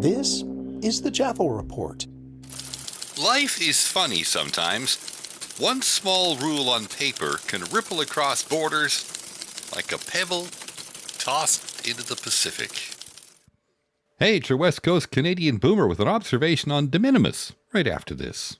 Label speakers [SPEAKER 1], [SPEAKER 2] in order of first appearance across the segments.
[SPEAKER 1] This is the Jaffel Report.
[SPEAKER 2] Life is funny sometimes. One small rule on paper can ripple across borders like a pebble tossed into the Pacific. Hey, it's your West Coast Canadian boomer with an observation on de minimis right after this.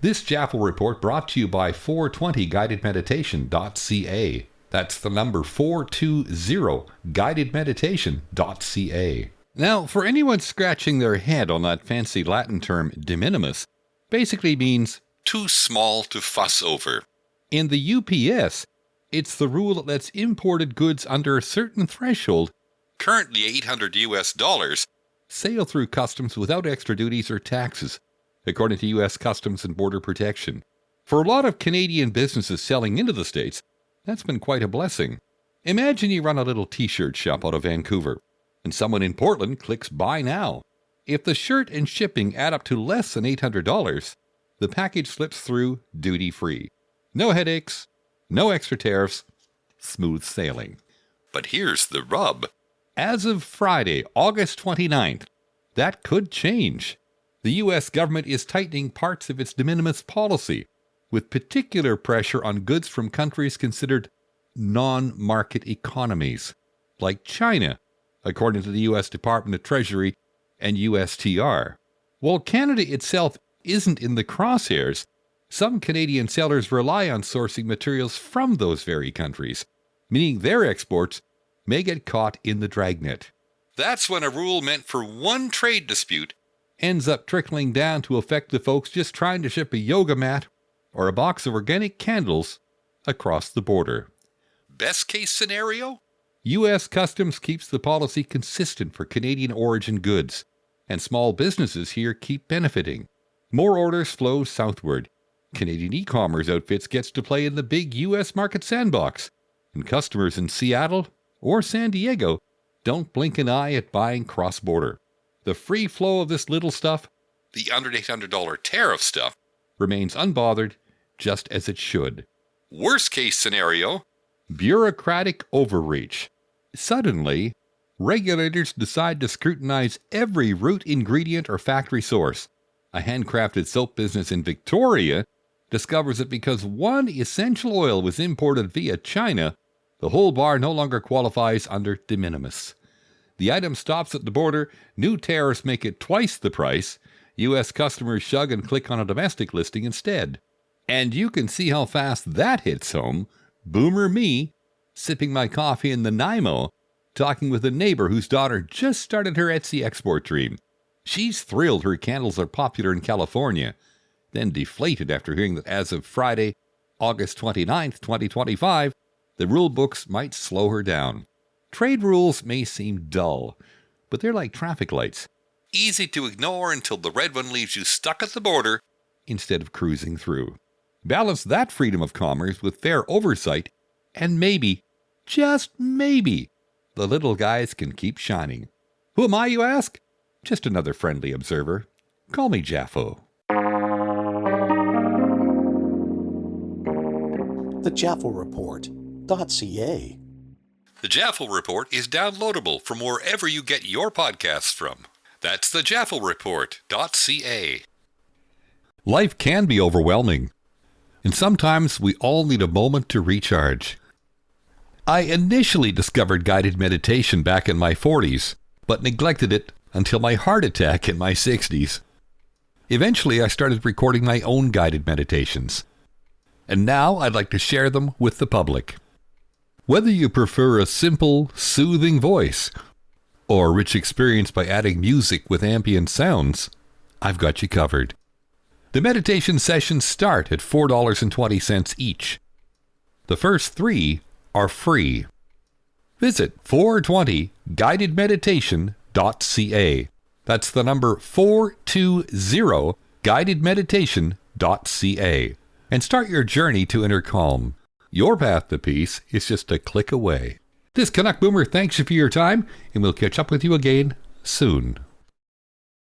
[SPEAKER 2] This Jaffel Report brought to you by 420guidedmeditation.ca. That's the number 420guidedmeditation.ca. Now, for anyone scratching their head on that fancy Latin term de minimis, basically means too small to fuss over. In the UPS, it's the rule that lets imported goods under a certain threshold, currently $800 sail through customs without extra duties or taxes, according to U.S. Customs and Border Protection. For a lot of Canadian businesses selling into the States, that's been quite a blessing. Imagine you run a little t-shirt shop out of Vancouver, and someone in Portland clicks buy now. If the shirt and shipping add up to less than $800, the package slips through duty-free. No headaches, no extra tariffs, smooth sailing. But here's the rub. As of Friday, August 29th, that could change. The U.S. government is tightening parts of its de minimis policy, with particular pressure on goods from countries considered non-market economies, like China, according to the U.S. Department of Treasury and USTR. While Canada itself isn't in the crosshairs, some Canadian sellers rely on sourcing materials from those very countries, meaning their exports may get caught in the dragnet. That's when a rule meant for one trade dispute ends up trickling down to affect the folks just trying to ship a yoga mat or a box of organic candles across the border. Best case scenario? U.S. Customs keeps the policy consistent for Canadian origin goods, and small businesses here keep benefiting. More orders flow southward. Canadian e-commerce outfits gets to play in the big U.S. market sandbox, and customers in Seattle or San Diego don't blink an eye at buying cross-border. The free flow of this little stuff, the under $800 tariff stuff, remains unbothered, just as it should. Worst case scenario, bureaucratic overreach. Suddenly, regulators decide to scrutinize every root ingredient or factory source. A handcrafted soap business in Victoria discovers that because one essential oil was imported via China, the whole bar no longer qualifies under de minimis. The item stops at the border, new tariffs make it twice the price, U.S. customers shrug and click on a domestic listing instead. And you can see how fast that hits home. Boomer me, sipping my coffee in the Nanaimo, talking with a neighbor whose daughter just started her Etsy export dream. She's thrilled her candles are popular in California, then deflated after hearing that as of Friday, August 29th, 2025, the rule books might slow her down. Trade rules may seem dull, but they're like traffic lights. Easy to ignore until the red one leaves you stuck at the border instead of cruising through. Balance that freedom of commerce with fair oversight, and maybe, just maybe, the little guys can keep shining. Who am I, you ask? Just another friendly observer. Call me Jaffo.
[SPEAKER 1] The Jaffel Report.ca.
[SPEAKER 2] The Jaffel Report is downloadable from wherever you get your podcasts from. That's the JaffelReport.ca. Life can be overwhelming, and sometimes we all need a moment to recharge. I initially discovered guided meditation back in my 40s, but neglected it until my heart attack in my 60s. Eventually, I started recording my own guided meditations, and now I'd like to share them with the public. Whether you prefer a simple, soothing voice or a rich experience by adding music with ambient sounds, I've got you covered. The meditation sessions start at $4.20 each. The first 3 are free. Visit 420guidedmeditation.ca. That's the number 420guidedmeditation.ca. And start your journey to inner calm. Your path to peace is just a click away. This Canuck Boomer thanks you for your time, and we'll catch up with you again soon.